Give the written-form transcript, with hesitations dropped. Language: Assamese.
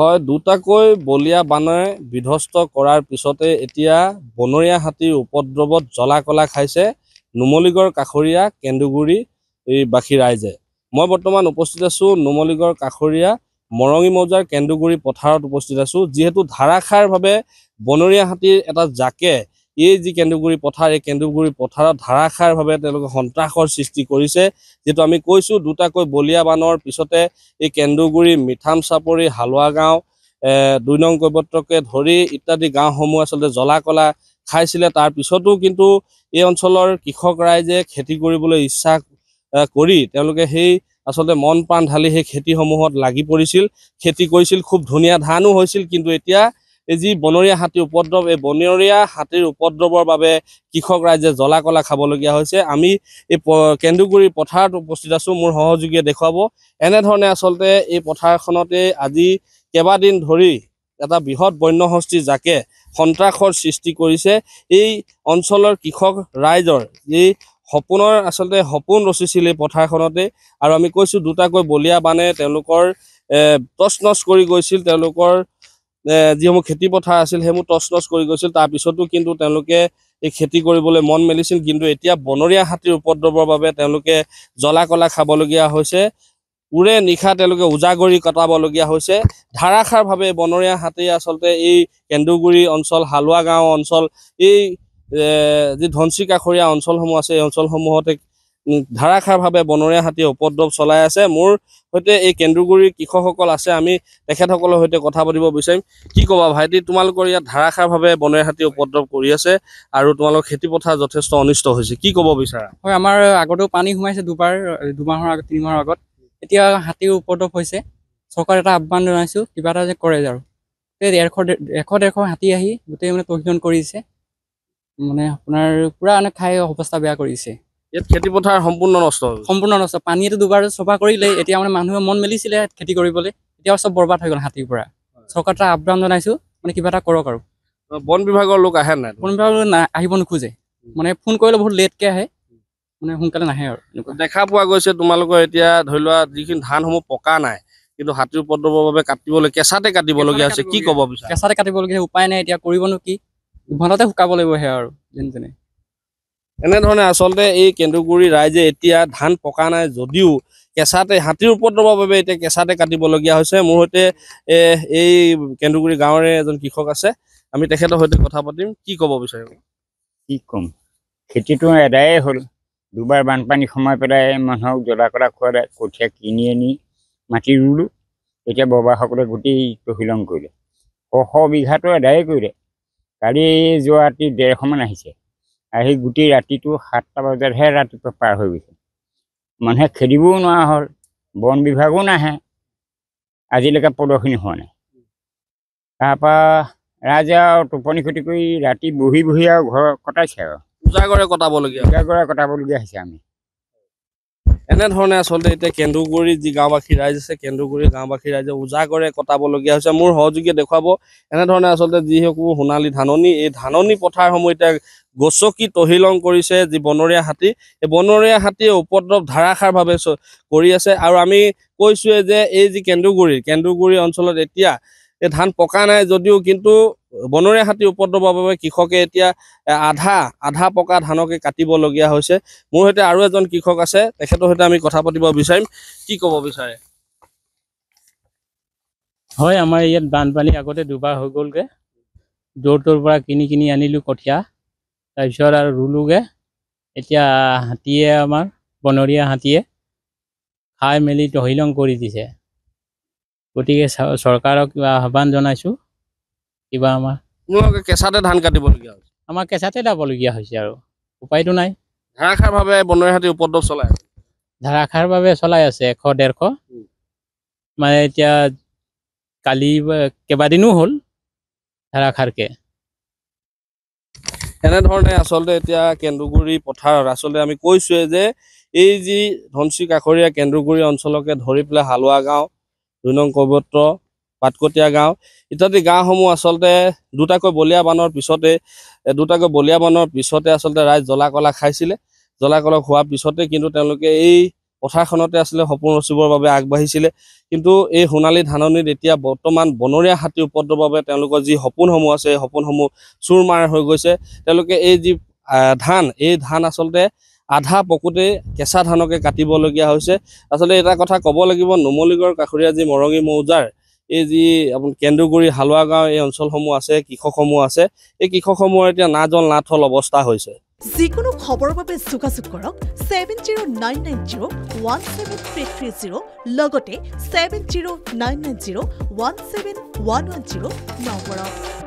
হয়, দুটাকৈ বলীয়া বানে বিধ্বস্ত কৰাৰ পিছতে এতিয়া বনৰীয়া হাতীৰ উপদ্ৰৱত জ্বলা-কলা খাইছে নুমলীগড় কাষৰীয়া কেন্দুগুৰি এই বাসী ৰাইজে। মই বৰ্তমান উপস্থিত আছোঁ নুমলীগড় কাষৰীয়া মৰঙী মৌজাৰ কেন্দুগুৰি পথাৰত উপস্থিত আছোঁ। যিহেতু ধাৰাসাৰভাৱে বনৰীয়া হাতীৰ এটা জাকে এই যি কেন্দুগুৰি পথাৰ, এই কেন্দুগুৰি পথাৰত ধাৰাসাৰভাৱে তেওঁলোকে সন্ত্ৰাসৰ সৃষ্টি কৰিছে। যিহেতু আমি কৈছোঁ দুটাকৈ বলীয়া বানৰ পিছতে এই কেন্দুগুৰি, মিঠাম চাপৰি, হালোৱা গাঁও, ২ নং কৈবৰ্তকে ধৰি ইত্যাদি গাঁওসমূহ আচলতে জ্বলা-কলা খাইছিলে। তাৰ পিছতো কিন্তু এই অঞ্চলৰ কৃষক ৰাইজে খেতি কৰিবলৈ ইচ্ছা কৰি তেওঁলোকে সেই আচলতে মন প্ৰাণ ঢালি সেই খেতিসমূহত লাগি পৰিছিল, খেতি কৰিছিল, খুব ধুনীয়া ধানো হৈছিল। কিন্তু এতিয়া এই যি বনৰীয়া হাতীৰ উপদ্ৰৱ, এই বনৰীয়া হাতীৰ উপদ্ৰৱৰ বাবে কৃষক ৰাইজে জ্বলা-কলা খাবলগীয়া হৈছে। আমি এই কেন্দুগুৰি পথাৰত উপস্থিত আছোঁ, মোৰ সহযোগীয়ে দেখুৱাব। এনেধৰণে আচলতে এই পথাৰখনতে আজি কেইবাদিন ধৰি এটা বৃহৎ বন্যহস্তী জাকে সন্ত্ৰাসৰ সৃষ্টি কৰিছে। এই অঞ্চলৰ কৃষক ৰাইজৰ যি সপোনৰ আচলতে সপোন ৰচিছিল এই পথাৰখনতে, আৰু আমি কৈছোঁ দুটাকৈ বলীয়া বানে তেওঁলোকৰ তছনছ কৰি গৈছিল। তেওঁলোকৰ যিসমূহ খেতি পথাৰ আছিল সেইসমূহ তছনছ কৰি গৈছিল। তাৰপিছতো কিন্তু তেওঁলোকে এই খেতি কৰিবলৈ মন মেলিছিল। কিন্তু এতিয়া বনৰীয়া হাতীৰ উপদ্ৰৱৰ বাবে তেওঁলোকে জ্বলা-কলা খাবলগীয়া হৈছে। উৰে নিশা তেওঁলোকে উজাগৰি কটাবলগীয়া হৈছে। ধাৰাসাৰভাৱে বনৰীয়া হাতী আচলতে এই কেন্দুগুৰি অঞ্চল, হালোৱা গাঁও অঞ্চল, এই যি ধনশী কাষৰীয়া অঞ্চলসমূহ আছে এই অঞ্চলসমূহতে ধাৰাসাৰভাৱে বনৰীয়া হাতীয়ে উপদ্ৰৱ চলাই আছে। মোৰ সৈতে এই কেন্দুগুৰিৰ কৃষকসকল আছে, আমি তেখেতসকলৰ সৈতে কথা পাতিব বিচাৰিম। কি ক'বা ভাইটি, তোমালোকৰ ইয়াত ধাৰাসাৰভাৱে বনৰীয়া হাতীয়ে উপদ্ৰৱ কৰি আছে আৰু তোমালোকৰ খেতি পথাৰ যথেষ্ট অনিষ্ট হৈছে, কি ক'ব বিচাৰা? হয়, আমাৰ আগতেও পানী সোমাইছে দুবাৰ, 2 মাহৰ আগত, 3 মাহৰ আগত। এতিয়া হাতীৰ উপদ্ৰৱ হৈছে। চৰকাৰে এটা আহ্বান জনাইছোঁ, কিবা এটা যে কৰে আৰু। এই 150 হাতী আহি গোটেই মানে তহিলং কৰিছে, মানে আপোনাৰ পুৰা মানে খাই অৱস্থা বেয়া কৰিছে। ইয়াত খেতি পথাৰ সম্পূৰ্ণ নষ্ট হ'ল। সম্পূৰ্ণ নষ্ট। পানীয়েতো দুবাৰ চফা কৰিলে, এতিয়া মানে মানুহে মন মেলিছিলে খেতি কৰিবলৈ, এতিয়া চব বৰবাদ হৈ গ'ল হাতীৰ পৰা। চৰকাৰে এটা আহ্বান জনাইছোঁ, মানে কিবা এটা কৰক আৰু। বন বিভাগৰ লোক আহে নাই? বন বিভাগৰ আহিব নোখোজে, মানে ফোন কৰিলে বহুত লেটকৈ আহে, মানে সোনকালে নাহে আৰু। দেখা পোৱা গৈছে তোমালোকৰ এতিয়া ধৰি লোৱা যিখিনি ধানসমূহ পকা নাই, কিন্তু হাতীৰ উপদ্ৰৱৰ বাবে কেঁচাতে কাটিবলগীয়া হৈছে, কি ক'ব বিচাৰা? কেঁচাতে কাটিবলগীয়া, উপায় নাই, এতিয়া কৰিবনো কি, ঘৰতে শুকাব লাগিব সেয়া আৰু যেনে তেনে। এনেধৰণে আচলতে এই কেন্দুগুৰি ৰাইজে এতিয়া ধান পকা নাই যদিও কেঁচাতে হাতীৰ উপদ্ৰৱৰ বাবে এতিয়া কেঁচাতে কাটিবলগীয়া হৈছে। মোৰ সৈতে এই কেন্দুগুৰি গাঁৱৰে এজন কৃষক আছে, আমি তেখেতৰ সৈতে কথা পাতিম। কি ক'ব বিচাৰিম? কি ক'ম, খেতিটো এদায়ে হ'ল। দুবাৰ বানপানী সোমাই পেলাই মানুহক জ্বলা-কলা খোৱালে, কঠীয়া কিনি আনি মাটি ৰুলোঁ। এতিয়া ববাসকলে গোটেই তহিলং কৰিলে, 100 বিঘাটো এদায়ে কৰিলে। কালি যোৱা ৰাতি 150 মান আহিছে, আহি গোটেই ৰাতিটো 7টা বজাতহে ৰাতিপুৱা পাৰ হৈ গৈছে। মানুহে খেদিবও নোৱাৰা হ'ল, বন বিভাগো নাহে, আজিলৈকে প্ৰদৰ্শনী হোৱা নাই। তাৰপৰা ৰাইজে আৰু টোপনি ক্ষতি কৰি ৰাতি বহি বহি আৰু ঘৰ কটাইছে আৰু উজাগৰে কটাবলগীয়া হৈছে আমি। এনেধৰণে আচলতে এতিয়া কেন্দুগুৰি যি গাঁওবাসী ৰাইজ আছে, কেন্দুগুৰি গাঁওবাসী ৰাইজে উজাগৰে কটাবলগীয়া হৈছে। মোৰ সহযোগীয়ে দেখুৱাব। এনেধৰণে আচলতে যিসকল সোণালী ধাননি, এই ধাননি পথাৰসমূহ এতিয়া গছকি তহিলং কৰিছে যি বনৰীয়া হাতী। এই বনৰীয়া হাতীয়ে উপদ্ৰৱ ধাৰাসাৰভাৱে কৰি আছে। আৰু আমি কৈছোঁৱে যে এই যি কেন্দুগুৰি অঞ্চলত এতিয়া এই ধান পকা নাই যদিও কিন্তু বনৰীয়া হাতীৰ উপদ্ৰৱৰ বাবে কৃষকে এতিয়া আধা পকা ধানকে কাটিবলগীয়া হৈছে। মোৰ সৈতে আৰু এজন কৃষক আছে, তেখেতৰ সৈতে আমি কথা পাতিব বিচাৰিম। কি ক'ব বিচাৰে? হয়, আমাৰ ইয়াত বানপানী আগতে দুবাৰ হৈ গ'লগৈ। য'ৰ ত'ৰ পৰা কিনি আনিলোঁ কঠীয়া, তাৰপিছত আৰু ৰুলোগৈ। এতিয়া হাতীয়ে, আমাৰ বনৰীয়া হাতীয়ে খাই মেলি তহিলং কৰি দিছে। গতিকে চৰকাৰক কিবা আহ্বান জনাইছোঁ, কিবা তোমালোকে কেঁচাতে ধান কাটিবলগীয়া হৈছে? আমাৰ কেঁচাতে যাবলগীয়া হৈছে আৰু উপায়তো নাই। ধাৰাসাৰভাৱে বনৰীয়া হাতীৰ উপদ্ৰৱ চলাই আছে? ধাৰাসাৰভাৱে চলাই আছে, 100-150। মানে এতিয়া কালি কেইবাদিনো হ'ল ধাৰাসাৰকে। এনেধৰণে আচলতে এতিয়া কেন্দুগুৰি পথাৰত আচলতে আমি কৈছোঁৱে যে এই যি ধনশী কাষৰীয়া কেন্দুগুৰি অঞ্চলকে ধৰি পেলাই হালোৱা গাঁও, 2 নং কৈবৰ্ত, পাটকটীয়া গাঁও ইত্যাদি গাঁওসমূহ আচলতে দুটাকৈ বলীয়া বানৰ পিছতে আচলতে ৰাইজ জ্বলা-কলা খাইছিলে। জ্বলা-কলা খোৱাৰ পিছতে কিন্তু তেওঁলোকে এই পথাৰখনতে আছিলে সপোন ৰচিবৰ বাবে আগবাঢ়িছিলে কিন্তু এই সোণালী ধাননিত এতিয়া বৰ্তমান বনৰীয়া হাতীৰ উপদ্ৰৱৰ বাবে তেওঁলোকৰ যি সপোনসমূহ আছে এই সপোনসমূহ চুৰমাৰ হৈ গৈছে তেওঁলোকে এই যি এই ধান আচলতে আধা পকুতে কেঁচা ধানকে কাটিবলগীয়া হৈছে আচলতে এটা কথা ক'ব লাগিব নুমলীগড় কাষৰীয়া যি মৰঙী মৌজাৰ এই যি কেন্দুগুৰি হালোৱা গাঁও এই অঞ্চলসমূহ আছে কৃষকসমূহ আছে এই কৃষকসমূহৰ এতিয়া নাজল নাথল অৱস্থা হৈছে যিকোনো খবৰৰ বাবে যোগাযোগ কৰক 7099017330 লগতে 7099017110 নম্বৰত